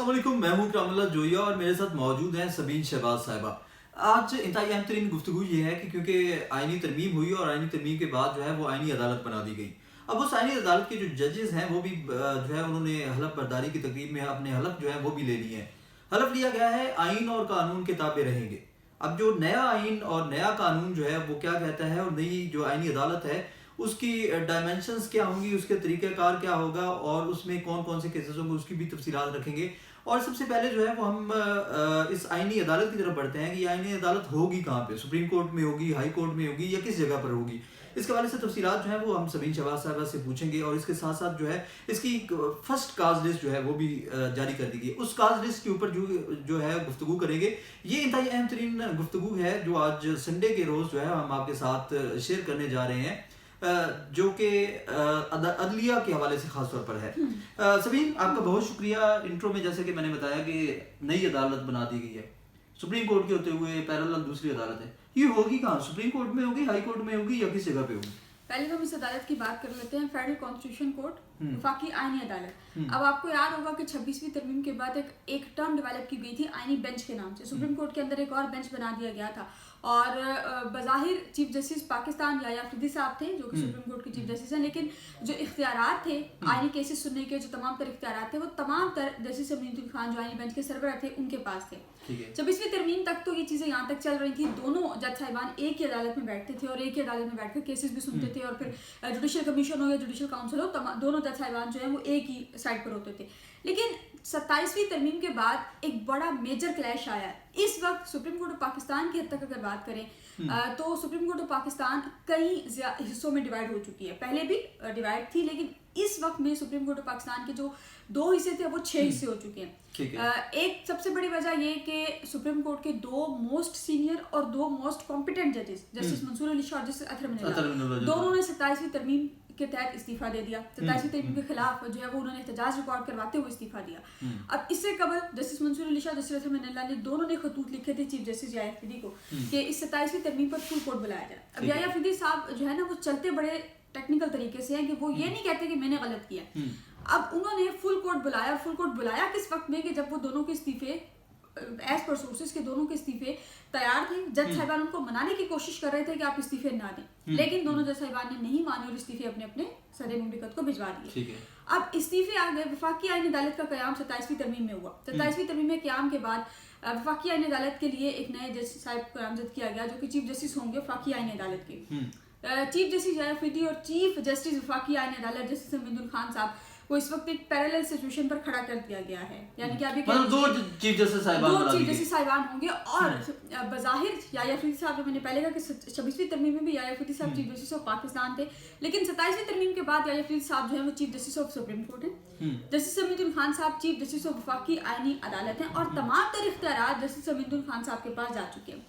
अस्सलाम वालेकुम, मैं हूं इकरामुल्लाह जोया और मेरे साथ मौजूद हैं सबीन शहबाज साहिबा। आज इंतहाई अहम तरीन गुफ्तगू ये है कि क्योंकि आइनी तरमीम हुई और आइनी तरमीम के बाद जो है वो आइनी अदालत बना दी गई। अब उस आइनी अदालत के जो जजेस हैं वो भी जो है उन्होंने हलफ बर्दारी की तकरीब में अपने हलफ जो है वो भी ले लिए हैं। हलफ लिया गया है आइन और कानून के ताबे रहेंगे। अब जो नया आइन और नया कानून जो है वो क्या कहता है और नई जो आइनी अदालत है उसकी डायमेंशंस क्या होंगी, उसके तरीक़ाकार क्या होगा और उसमें कौन कौन से केसेस होंगे उसकी भी तफसीलात रखेंगे। और सबसे पहले जो है वो हम इस आइनी अदालत की तरफ बढ़ते हैं कि ये आइनी अदालत होगी कहाँ पे, सुप्रीम कोर्ट में होगी, हाई कोर्ट में होगी या किस जगह पर होगी। इसके हवाले से तफसीलात जो है वो हम सबीन शहबाज साहबा से पूछेंगे और इसके साथ साथ जो है इसकी फर्स्ट काज लिस्ट जो है वो भी जारी कर दी गई। उस काज लिस्ट के ऊपर जो है गुफ्तगू करेंगे। ये इंतहाई अहम तरीन गुफ्तगू है जो आज संडे के रोज़ जो है हम आपके साथ शेयर करने जा रहे हैं, जो कि अदलिया के हवाले से खास तौर पर है। सबीन, आपका बहुत शुक्रिया। इंट्रो में जैसे कि मैंने बताया कि नई अदालत बना दी गई है, सुप्रीम कोर्ट के होते हुए पैरेलल दूसरी अदालत है। ये होगी कहाँ, सुप्रीम कोर्ट में होगी, हाई कोर्ट में होगी या किस जगह पे होगी? पहले हम इस अदालत की बात कर लेते हैं, फेडरल कॉन्स्टिट्यूशन कोर्ट, वफाकी आईनी अदालत। अब आपको याद होगा कि 26वीं तरमीम के बाद एक टर्म डेवलप की गई थी आईनी बेंच के नाम से। सुप्रीम कोर्ट के अंदर एक और बेंच बना दिया गया था और बज़ाहिर चीफ जस्टिस पाकिस्तान याया अफरीदी साहब थे जो कि सुप्रीम कोर्ट के चीफ जस्टिस हैं, लेकिन जो इख्तियारात थे आईनी केसेस सुनने के, जो तमाम तर इख्तियारात थे वो तमाम तर जस्टिस अमीनुद्दीन खान जो आईनी बेंच के सरबराह थे उनके पास थे। 26वीं तरमीम तक तो ये चीज़ें यहाँ तक चल रही थी, दोनों जज साहिबान एक ही अदालत में बैठते थे और एक ही अदालत में बैठकर केसेस भी सुनते थे और फिर जुडिशल कमीशन हो या जुडिशल काउंसिल हो, दोनों जज साहिबान जो है वो एक ही साइड पर होते थे। लेकिन 27वीं तरमीम के बाद एक बड़ा मेजर क्लैश आया। इस वक्त सुप्रीम कोर्ट ऑफ पाकिस्तान की हद तक अगर बात करें तो सुप्रीम कोर्ट ऑफ पाकिस्तान कई हिस्सों में डिवाइड हो चुकी है। पहले भी डिवाइड थी, लेकिन इस वक्त में सुप्रीम कोर्ट ऑफ पाकिस्तान के जो 2 हिस्से थे वो 6 हिस्से हो चुके हैं। एक सबसे बड़ी वजह ये कि सुप्रीम कोर्ट के 2 मोस्ट सीनियर और 2 मोस्ट कॉम्पिटेंट जजेस, जस्टिस मंसूर अली शाह और जस्टिस अतहर मिनल्ला, दोनों ने 27वीं तरमीम के तहत इस्तीफा दे दिया। 27वीं तरमीम के खिलाफ जो है वो उन्होंने एहतजाज रिकॉर्ड करवाते हुए इस्तीफा दिया। अब इससे कबल जस्टिस मंसूर अली शाह, जस्टिस अतहर मिनल्ला ने दोनों ने खतूत लिखे थे चीफ जस्टिस याया अफरीदी को कि इस 27वीं तरमीम पर फुल कोर्ट बुलाया जाए। अब याया अफरीदी साहब जो है ना वो चलते बड़े टेक्निकल तरीके से हैं कि वो ये नहीं कहते कि मैंने गलत किया। अब उन्होंने फुल कोर्ट बुलाया, और फुल कोर्ट बुलाया किस वक्त में कि जब वो दोनों के इस्तीफे एज पर सोर्सेज के दोनों के इस्तीफे तैयार थे। जज साहिबान उनको मनाने की कोशिश कर रहे थे कि आप इस्तीफे ना दें, लेकिन दोनों जज साहिबान ने नहीं माने और इस्तीफे अपने अपने सदर मुमलिकत को भिजवा दिए। अब इस्तीफे आ गए। वफाकी आईनी अदालत का क़याम 27वीं तरमीम में हुआ। 27वीं तरमीम में क़याम के बाद वफाकी आईनी अदालत के लिए एक नए जज साहब को नामजद किया गया जो कि चीफ जस्टिस होंगे वफाकी आईनी अदालत के। चीफ जस्टिस याया अफरीदी और चीफ जस्टिस वफाकी आईनी अदालत जस्टिस अमीनुद्दीन खान साहब को इस वक्त एक पैरेलल सिचुएशन पर खड़ा कर दिया गया है, यानी कि अभी 2 चीफ जस्टिस साहिबान होंगे। और बज़ाहिर याया अफरीदी साहब, जो मैंने पहले कहा कि 26वीं तरमीम में भी याया अफरीदी साहब चीफ जस्टिस ऑफ पाकिस्तान थे, लेकिन 27वीं तरमीम के बाद याया अफरीदी साहब जो है वो chief justice of supreme court हैं। जस्टिस अमीनुद्दीन खान साहब चीफ जस्टिस ऑफ वफाकी आईनी अदालत हैं और तमाम तर इख्तियारात जस्टिस अमीनुद्दीन खान साहब के पास जा चुके हैं।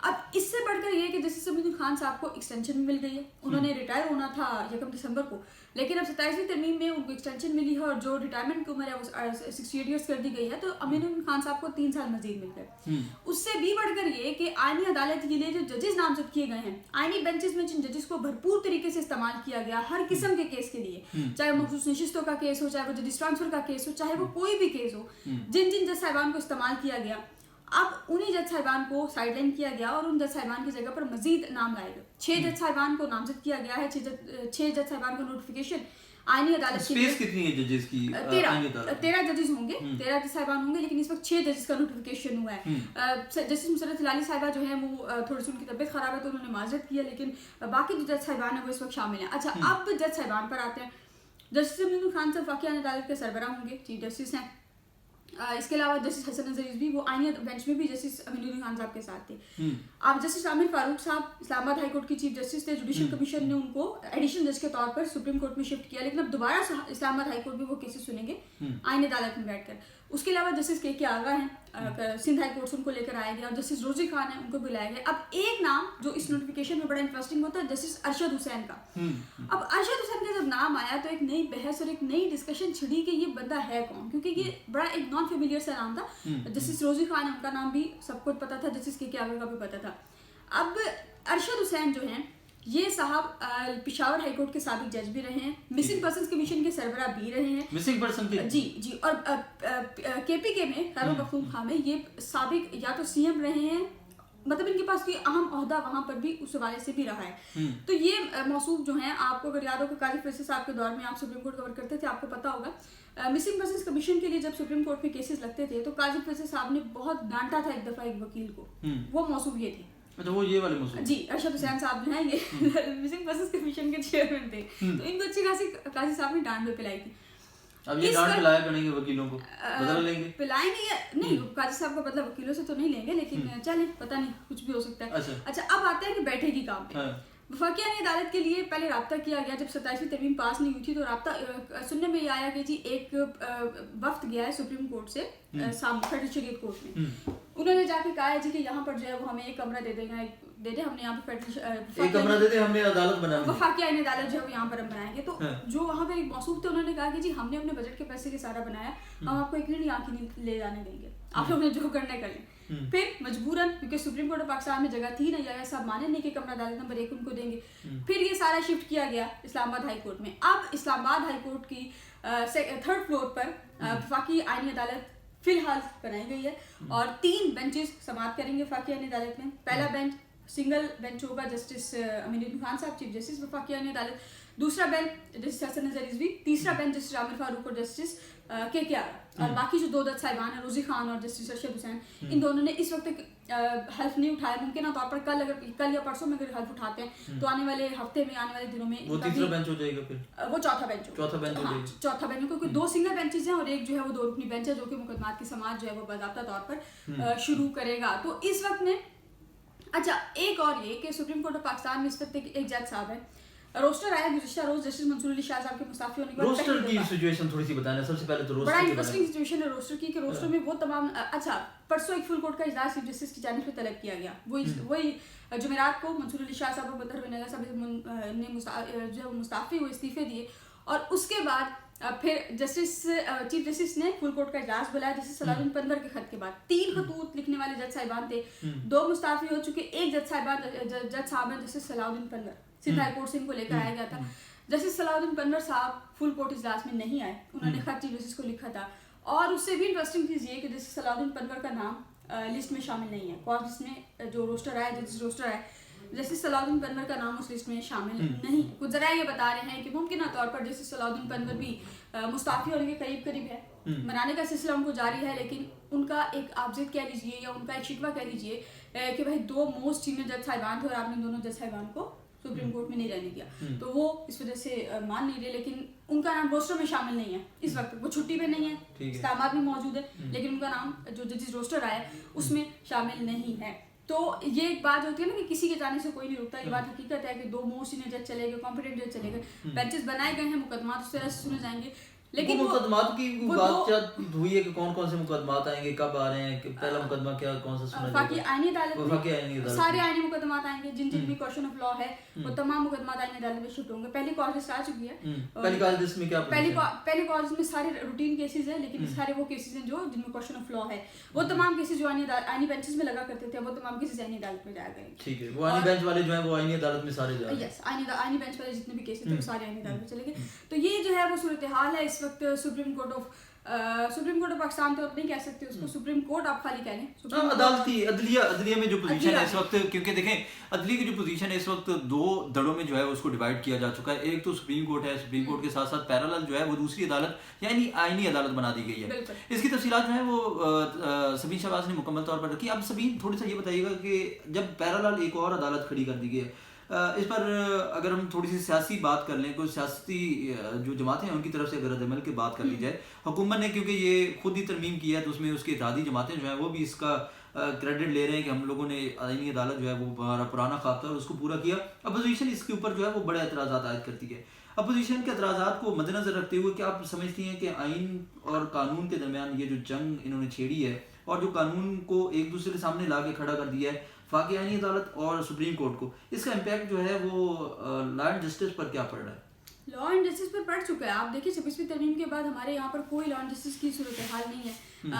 अब इससे बढ़कर ये कि जस्टिस अमीनुद्दीन खान साहब को एक्सटेंशन मिल गई है। उन्होंने रिटायर होना था 1 दिसंबर को, लेकिन अब 27वीं तरमीम में उनको एक्सटेंशन मिली है और जो रिटायरमेंट की उम्र है वो 68 ईयर्स कर दी गई है, तो अमीनुद्दीन खान साहब को 3 साल मजीद मिल गए। उससे भी बढ़कर ये कि आईनी अदालत के लिए जो जजेस नामजद किए गए हैं, आईनी बेंचेस में जिन जजेस को भरपूर तरीके से इस्तेमाल किया गया हर किस्म के केस के लिए, चाहे वो मखसूस नशिस्तों का केस हो, चाहे वो जजेस ट्रांसफर का केस हो, चाहे वो कोई भी केस हो, जिन जिन जज साहिबान को इस्तेमाल किया गया, अब उन्हीं जज साहिबान को साइडलाइन किया गया और उन जज साहिबान की जगह पर मजीद नाम लाए गए। 6 जज साहिबान को नामजद किया गया है। 6 जज साहिबान का नोटिफिकेशन आईनी अदालत की। स्पेस कितनी है जजेस की? 13 जजेस होंगे, 13 जज साहिबान होंगे, लेकिन इस वक्त 6 जजेस का नोटिफिकेशन हुआ है। जस्टिस मुसरत हिलाली साहिबा जो है वो थोड़ी सी उनकी तबीयत खराब है तो उन्होंने माजरत किया, लेकिन बाकी जो जज साहिबान है वो इस वक्त शामिल हैं। अच्छा, अब जज साहिबान पर आते हैं। जस्टिस अमीनुद्दीन खान साहब वफाकी आईनी अदालत के सरबराह होंगे, चीफ जस्टिस हैं। इसके अलावा जस्टिस हसन नज़ीर भी वो आईनी बेंच में भी जस्टिस अमीनुद्दीन खान साहब के साथ थे। अब जस्टिस आमिर फारूक साहब इस्लामाबाद हाई कोर्ट के चीफ जस्टिस थे। जुडिशल कमीशन ने उनको एडिशनल जज के तौर पर सुप्रीम कोर्ट में शिफ्ट किया, लेकिन अब दोबारा इस्लामाबाद हाई कोर्ट में वो केसेस सुनेंगे आईनी अदालत में बैठकर। उसके अलावा जस्टिस के आगा हैं, सिंध हाई कोर्ट से उनको लेकर आया गया, और जस्टिस रोजी खान है उनको बुलाया गया। अब एक नाम जो इस नोटिफिकेशन में बड़ा इंटरेस्टिंग होता है जस्टिस अरशद हुसैन का। अब अरशद हुसैन का जब नाम आया तो एक नई बहस और एक नई डिस्कशन छिड़ी कि ये बंदा है कौन, क्योंकि ये बड़ा एक नॉन फेमिलियर सा नाम था। जस्टिस रोजी खान उनका नाम भी सबको पता था, जस्टिस के आगे का भी पता था। अब अरशद हुसैन जो हैं یہ صاحب پشاور ہائی کورٹ کے سابق جج بھی رہے ہیں, مسنگ پرسنز کمیشن کے سربراہ بھی رہے ہیں. مسنگ پرسن کے جی اور کے پی کے میں خیر مخدوم خان میں یہ سابق یا تو سی ایم رہے ہیں, مطلب ان کے پاس کوئی اہم عہدہ وہاں پر بھی اس حوالے سے بھی رہا ہے. تو یہ موصوف جو ہیں, آپ کو اگر یاد ہو کہ قاضی فیصل صاحب کے دور میں آپ سپریم کورٹ کور کرتے تھے, آپ کو پتا ہوگا مسنگ پرسنز کمیشن کے لیے جب سپریم کورٹ میں کیسز لگتے تھے تو قاضی فیصل صاحب نے بہت ڈانٹا تھا ایک دفعہ ایک وکیل کو, وہ موصوف یہ تھے. اچھا وہ یہ والے موضوع جی ارشد حسین صاحب جو ہیں یہ مسنگ پرسنز کمیشن کے چیئرمین تھے, تو ان کو اچھی خاصی قاضی صاحب نے ڈانٹ بھی پلائی تھی. اب یہ ڈانٹ پلایا کریں گے وکیلوں کو, بدل لیں گے, پلائیں گے نہیں, قاضی صاحب کا بدلہ وکیلوں سے تو نہیں لیں گے, لیکن چلیں پتہ نہیں کچھ بھی ہو سکتا ہے. اچھا اب آتے ہیں کہ بیٹھے گی کام پہ. وفاقی عالی عدالت کے لیے پہلے رابطہ کیا گیا, جب 27ویں ترمیم پاس نہیں ہوئی تھی تو رابطہ سننے میں یہ آیا کہ جی ایک وفد گیا ہے سپریم کورٹ سے فیڈرل شریعت کورٹ میں, انہوں نے جا کے کہا ہے جی کہ یہاں پر جو ہے وہ ہمیں ایک کمرہ دے دیں ہم نے یہاں پہ ایک کمرہ دے دیں, ہم نے عدالت بنانی ہے, وفاقی عین عدالت جو ہے وہ یہاں پر ہم بنائیں گے. تو جو وہاں پہ ایک موصوف تھے انہوں نے کہا کہ جی ہم نے اپنے بجٹ کے پیسے کے سارا بنایا, ہم آپ کو ایک منٹ آنکھیں نہیں لے جانے دیں گے, آپ لوگ نے جو کرنا کر لیں. پھر مجبوراً کیونکہ سپریم کورٹ آف پاکستان میں جگہ تھی نہیں, جگہ صاحب مانے نہیں کہ کمرہ عدالت نمبر 1 ان کو دیں گے. پھر یہ سارا شفٹ کیا گیا اسلام آباد ہائی کورٹ میں. اب اسلام آباد ہائی کورٹ کی 3rd فلور پر وفاقی آئینی عدالت فی الحال بنائی گئی ہے, اور 3 بینچز سماعت کریں گے وفاقی آئینی عدالت میں. پہلا بینچ سنگل بینچ ہوگا جسٹس امین الدین خان صاحب چیف جسٹس وفاقی عینی عدالت, دوسرا بینچ جسٹس حسن نظر رضوی, تیسرا بینچ جسٹس عامر فاروق اور جسٹس کے کے آر, اور باقی جو 2 جج صاحبان ہیں روزی خان اور جسٹس ارشد حسین, ان دونوں نے اس وقت تک حلف نہیں اٹھایا. ممکنہ طور پر کل یا پرسوں میں اگر حلف اٹھاتے ہیں تو آنے والے ہفتے میں آنے والے دنوں میں وہ تیسرا بینچ ہو جائے گا, پھر وہ چوتھا بینچ کیونکہ 2 سنگل بینچز ہیں اور ایک جو ہے وہ 2 رکنی بینچ ہے جو کہ مقدمات کی سماعت جو ہے وہ باضابطہ طور پر شروع کرے گا. تو اس وقت میں اچھا ایک اور یہ کہ سپریم کورٹ آف پاکستان میں اس وقت ایک جج صاحب ہے, روسٹر آیا گزشتہ روز جسٹس منصور علی شاہ صاحب کے مستعفی ہونے کے بعد. روسٹر کی سچویشن تھوڑی سی بتائیں, سب سے پہلے تو روسٹر بڑا انٹرسٹنگ سچویشن ہے روسٹر کی, کہ روسٹر میں وہ تمام اچھا پرسوں ایک فل کورٹ کا اجلاس چیف جسٹس کی جانب سے طلب کیا گیا, وہی جمعرات کو منصور علی شاہ صاحب اور بدر بن نگا صاحب نے جو مستعفی ہوئے استعفے دیے, اور اس کے بعد پھر چیف جسٹس نے فل کورٹ کا اجلاس بلایا جسٹس صلاح الدین پنور کے خط کے بعد. 3 خطوط لکھنے والے جج صاحبان تھے, 2 مستعفی ہو چکے, ایک جج صاحب ہیں جسٹس صلاح الدین پنور, سندھ ہائی کورٹ سے ان کو لے کر آیا گیا تھا. جسٹس صلاح الدین پنور صاحب فل کورٹ اجلاس میں نہیں آئے, انہوں نے خط چیف جسٹس کو لکھا تھا, اور اس سے بھی انٹرسٹنگ چیز یہ کہ جسٹس صلاح الدین پنور کا نام لسٹ میں شامل نہیں ہے, کاز لسٹ میں جو روسٹر آیا جسٹس روسٹر آئے, جسٹس صلاح الدین پنور کا نام اس لسٹ میں شامل نہیں. کچھ ذرائع یہ بتا رہے ہیں کہ ممکنہ طور پر جسٹس صلاح الدین پنور بھی مستعفی ہونے کے قریب ہے, منانے کا سلسلہ ان کو جاری ہے, لیکن ان کا ایک آپ ضد کہہ لیجیے یا ان کا ایک شکوہ کہہ لیجیے کہ بھائی 2 موسٹ سینئر جج صاحبان تھے اور آپ نے دونوں جج صاحبان کو سپریم کورٹ میں نہیں رہنے دیا, تو وہ اس وجہ سے مان نہیں رہے. لیکن ان کا نام روسٹر میں شامل نہیں ہے اس وقت, وہ چھٹی پہ نہیں ہے, اسلام میں موجود ہے, لیکن ان کا نام جو ججز روسٹر آیا ہے اس میں شامل نہیں ہے. تو یہ ایک بات ہوتی ہے نا کہ کسی کے جانے سے کوئی نہیں رکتا, یہ بات حقیقت ہے کہ 2 موسٹ سینئر جج چلے گئے, کمپیٹنٹ جج چلے گئے, بینچز بنائے گئے ہیں, مقدمات اس طرح سے سنے جائیں گے, لیکن مقدمات کی بات چیت ہوئی ہے کہ کون کون سے مقدمات آئیں گے, کب آ رہے ہیں, پہلا مقدمہ کیا کون سا سنا وفاقی آئینی عدالت سارے آئینی مقدمات آئیں گے, جن بھی کوشچن آف لا ہے وہ تمام مقدمات آئینی عدالت میں شفٹ ہوں گے. پہلی کال لسٹ آ چکی ہے, پہلی کال لسٹ میں کیا پہلی کال لسٹ میں سارے روٹین کیسز ہیں, لیکن سارے وہ کیسز ہیں جو جن میں کوشچن آف لا ہے, وہ تمام کیسز جو آئینی بینچز میں لگا کرتے تھے وہ تمام کیسز آئینی عدالت میں جائے گئے. ٹھیک ہے, وہ آئینی بینچ والے جو ہیں وہ آئینی عدالت میں سارے جائیں گے. یس, آئینی بینچ والے جتنے بھی کیسز تھے وہ سارے آئینی عدالت میں چلے گئے. تو یہ جو ہے وہ صورتحال ہے اس وقت سپریم کورٹ آف پاکستان تو نہیں کہہ سکتے اس کو, سپریم کورٹ آپ خالی کہہ لیں, عدالتی عدلیہ میں جو پوزیشن ہے اس وقت, کیونکہ دیکھیں عدلیہ کی جو پوزیشن ہے اس وقت 2 دڑوں میں جو ہے اس کو ڈیوائڈ کیا جا چکا ہے. ایک تو سپریم کورٹ ہے, سپریم کورٹ کے ساتھ ساتھ پیرالل جو ہے وہ دوسری عدالت یعنی آئینی عدالت بنا دی گئی ہے. اس کی تفصیلات جو ہیں وہ سبین شہباز نے مکمل طور پر رکھی. اب سبین تھوڑا سا یہ بتائیے گا کہ جب پیرالل ایک اور عدالت کھڑی کر دی گئی ہے, اس پر اگر ہم تھوڑی سی سیاسی بات کر لیں, کوئی سیاسی جو جماعتیں ہیں ان کی طرف سے اگر رد عمل کی بات کر لی جائے, حکومت نے کیونکہ یہ خود ہی ترمیم کی ہے تو اس میں اس کی اتحادی جماعتیں جو ہیں وہ بھی اس کا کریڈٹ لے رہے ہیں کہ ہم لوگوں نے آئینی عدالت جو ہے وہ ہمارا پرانا خواب تھا اور اس کو پورا کیا. اپوزیشن اس کے اوپر جو ہے وہ بڑے اعتراضات عائد کرتی ہے. اپوزیشن کے اعتراضات کو مد نظر رکھتے ہوئے کیا آپ سمجھتی ہیں کہ آئین اور قانون کے درمیان یہ جو جنگ انہوں نے چھیڑی ہے اور جو قانون کو ایک دوسرے کے سامنے لا کے کھڑا کر دیا ہے وفاقی آئینی عدالت اور سپریم کورٹ کو, اس کا امپیکٹ جو ہے وہ لا اینڈ جسٹس پر کیا پڑ رہا ہے؟ लॉ एंड जस्टिस पर पड़ चुका है। आप देखिए 26वीं तरमीम के बाद हमारे यहाँ पर कोई लॉ एंड जस्टिस की सूरत हाल नहीं है।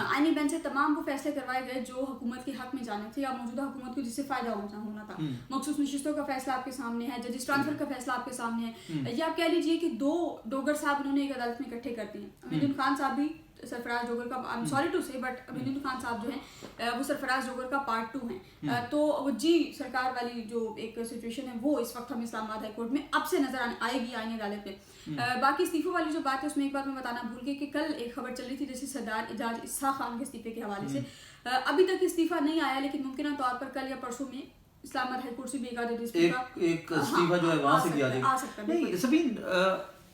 आईनी बेंच से तमाम वो फैसले करवाए गए जो हुकूमत के हक में जाने थे या मौजूदा हुकूमत को जिससे फायदा होना था। मखसूस नशिस्तों का फैसला आपके सामने है, जजिस ट्रांसफर का फैसला आपके सामने है। या आप कह लीजिए कि 2 डोगर साहब उन्होंने एक अदालत में इकट्ठे कर दिए। अमीनुल खान साहब भी सरफराज डोगर का, आई एम सॉरी टू से बट अमीनुल खान साहब जो हैं वो सरफराज डोगर का पार्ट 2 हैं। तो वो जी सरकार वाली जो एक सिचुएशन है वो इस वक्त हमें इस्लामाबाद हाई कोर्ट में अब से नजर आएगी आईनी अदालत में। बाकी इस्तीफों वाली जो बात है उसमें एक बात मैं बताना भूल गई कि कल एक खबर चल रही थी जैसे सरदार एजाज इसहाक खान के इस्तीफे के हवाले से। अभी तक इस्तीफा नहीं आया, लेकिन मुमकिन तौर पर कल या परसों में इस्लामाबाद हाई कोर्ट से भी एक इस्तीफा जो है वहां से भी आ सकता है। नहीं सबीन,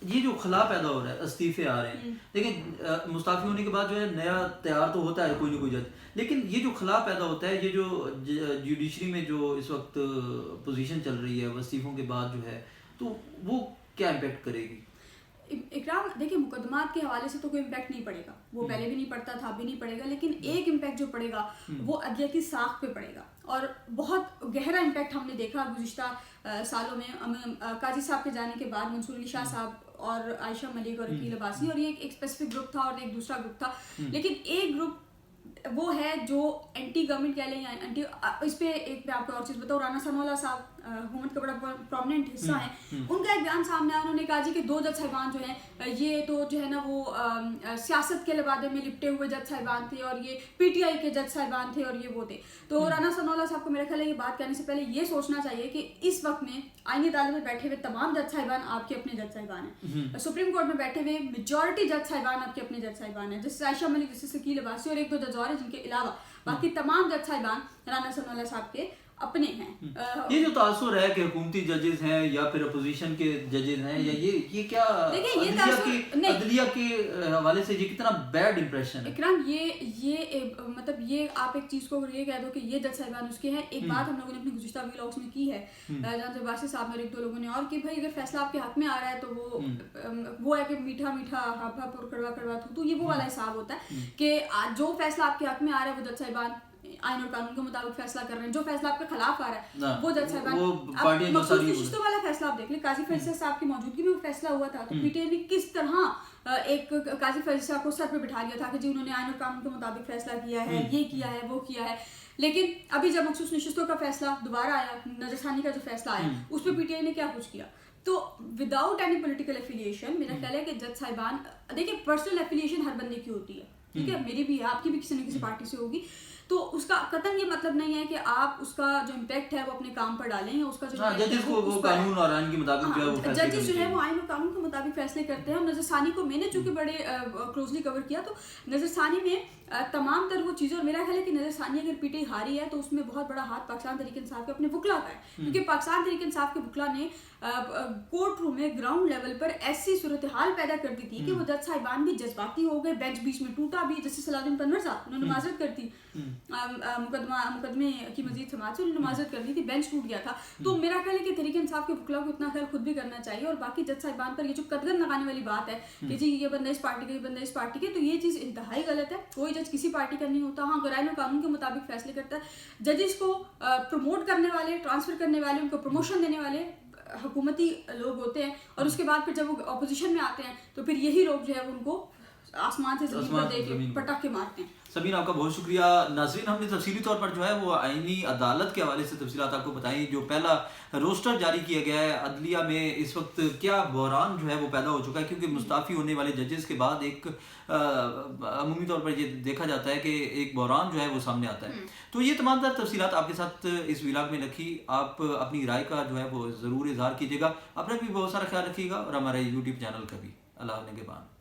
ये जो खला पैदा हो रहा है, इस्तीफे आ रहे हैं, लेकिन मुस्ताफी होने के बाद जो है नया तैयार तो होता है कोई ना कोई जज, लेकिन ये जो खला पैदा होता है, ये जो जुडिशरी में जो इस वक्त पोजीशन चल रही है इस्तीफों के बाद जो है, तो वो क्या इम्पेक्ट करेगी? इकराम देखिए, मुकदमात के हवाले से तो कोई इम्पैक्ट नहीं पड़ेगा, वो पहले भी नहीं पड़ता था, अभी नहीं पड़ेगा, लेकिन एक इम्पैक्ट जो पड़ेगा वो अदलियती साख पे पड़ेगा और बहुत गहरा इम्पैक्ट हमने देखा गुज़िश्ता सालों में। काजी साहब के जाने के बाद मंसूर अली शाह साहब और आयशा मलिक और अकील अब्बासी, और ये एक स्पेसिफिक ग्रुप था और एक दूसरा ग्रुप था, लेकिन एक ग्रुप वो है जो एंटी गवर्नमेंट कह लें या एंटी, इस पे एक मैं आपको और चीज़ बताऊँ, राना सनोला साहब हुकूमत का बड़ा प्रोमिनेंट हिस्सा है, उनका एक बयान सामने आया, उन्होंने कहा जी कि 2 जज साहिबान जो हैं ये तो जो है ना वो सियासत के लबादे में लिपटे हुए जज साहिबान थे और ये पीटीआई के जज साहिबान थे और ये वो थे। तो राना सनोला साहब को मेरा ख्याल है ये बात करने से पहले ये सोचना चाहिए कि इस वक्त में आईनी अदालत में बैठे हुए तमाम जज साहिबान आपके अपने जज साहिबान हैं, सुप्रीम कोर्ट में बैठे हुए मेजॉरिटी जज साहिबान आपके अपने जज साहिबान हैं, जैसे आयशा मलिक, जैसे अकील अब्बासी और 1-2 जज और हैं, जिनके अलावा बाकी तमाम जज साहिबान राना सनोला साहब के अपने हैं। ये जो तासुर है कि हुकूमती जजेस हैं या फिर अपोजिशन के जजेस हैं, या ये क्या अदलिया के हवाले से ये कितना बैड इंप्रेशन है? इकराम ये मतलब ये आप एक चीज को ये कह दो कि ये जज साहिबान उसके हैं। एक बात हम लोगों ने अपने गुज़िश्ता व्लॉग्स में की है, जहाँ से बासी साहब और 1-2 लोगों ने, और कि भाई अगर फैसला आपके हक में आ रहा है तो वो है कि मीठा मीठा हप हप और कड़वा कड़वा तो ये वो वाला हिसाब होता है कि जो फैसला आपके हक में आ रहा है वो जज साहिबान आइन और कानून के मुताबिक फैसला कर रहे हैं, जो फैसला आपके खिलाफ आ रहा है वो जज साहिबान मखसूस वाला फैसला आप देख लें, काजी फैसला साहब की मौजूदगी में वो फैसला हुआ था, तो पीटीआई ने किस तरह एक काजी फैसला को सर पे बिठा लिया था कि जी उन्होंने आइन और कानून के मुताबिक फैसला किया है, ये किया है, वो किया है। लेकिन अभी जब मखसूस नशिस्तों का फैसला दोबारा आया, नजरसानी का जो फैसला आया, उस पर पीटीआई ने क्या कुछ किया, तो विदाउट एनी पॉलिटिकल एफिलिएशन मेरा ख्याल है कि जज साहिबान, देखिए पर्सनल एफिलिएशन हर बंदे की होती है, ठीक है, मेरी भी है, आपकी भी किसी न किसी पार्टी से होगी, तो उसका कतन ये मतलब नहीं है कि आप उसका जो इम्पैक्ट है वो अपने काम पर डालें, या उसका जो जजेस को वो कानून और आइन के मुताबिक जो है वो फैसले जजेस जो है वो आइन और कानून के मुताबिक फैसले करते हैं। और नजरसानी को मैंने चूंकि बड़े क्लोजली कवर किया, तो नजरसानी में तमाम तर वो चीज़ें, और मेरा ख्याल है कि नजरसानी अगर पीटीआई हारी है तो उसमें बहुत बड़ा हाथ पाकिस्तान तहरीक इंसाफ के अपने वकला का है, क्योंकि पाकिस्तान तहरीक इंसाफ के वकला ने कोर्ट रूम में ग्राउंड लेवल पर ऐसी सूरत हाल पैदा कर दी थी कि वो जज साहिबान भी जज्बाती हो गए, बेंच बीच में टूटा भी, जैसे सलाउद्दीन तनवर साहब उन्होंने माजरत कर दी मुकदमे की मजीद समाज से उन्होंने माजरत कर दी थी, बेंच टूट गया था। तो मेरा ख्याल है कि तहरीक इंसाफ के वकला को इतना ख्याल खुद भी करना चाहिए, और बाकी जज साहिबान पर ये जो कदगन लगाने वाली बात है कि जी ये बंदा इस पार्टी का, ये बंदा इस पार्टी के, तो ये चीज़ इंतहाई गलत है। कोई जज किसी पार्टी का नहीं होता, हाँ आइन और कानून के मुताबिक फैसले करता है। जजेस को प्रमोट करने वाले, ट्रांसफर करने वाले, उनको प्रमोशन देने वाले हुकूमती लोग होते हैं, और उसके बाद फिर जब वो अपोजिशन में आते हैं तो फिर यही लोग जो है उनको आसमान से ज़मीन पर दे के पटाखे मारते हैं। सबीन आपका बहुत शुक्रिया। नाज़रीन, हमने तफसीली तौर पर जो है वो आईनी अदालत के हवाले से तफसीलात आपको बताई। जो पहला रोस्टर जारी किया गया है अदलिया में, इस वक्त क्या बहरान जो है वो पैदा हो चुका है, क्योंकि मुस्ताफ़ी होने वाले जजेस के बाद एक अमूमी तौर पर ये देखा जाता है कि एक बहरान जो है वो सामने आता है। तो ये तमाम तर तफसीलात आपके साथ इस व्लॉग में रखी। आप अपनी राय का जो है वो ज़रूर इजहार कीजिएगा, अपना भी बहुत सारा ख्याल रखिएगा और हमारे यूट्यूब चैनल का भी। अल्लाह निगहबान।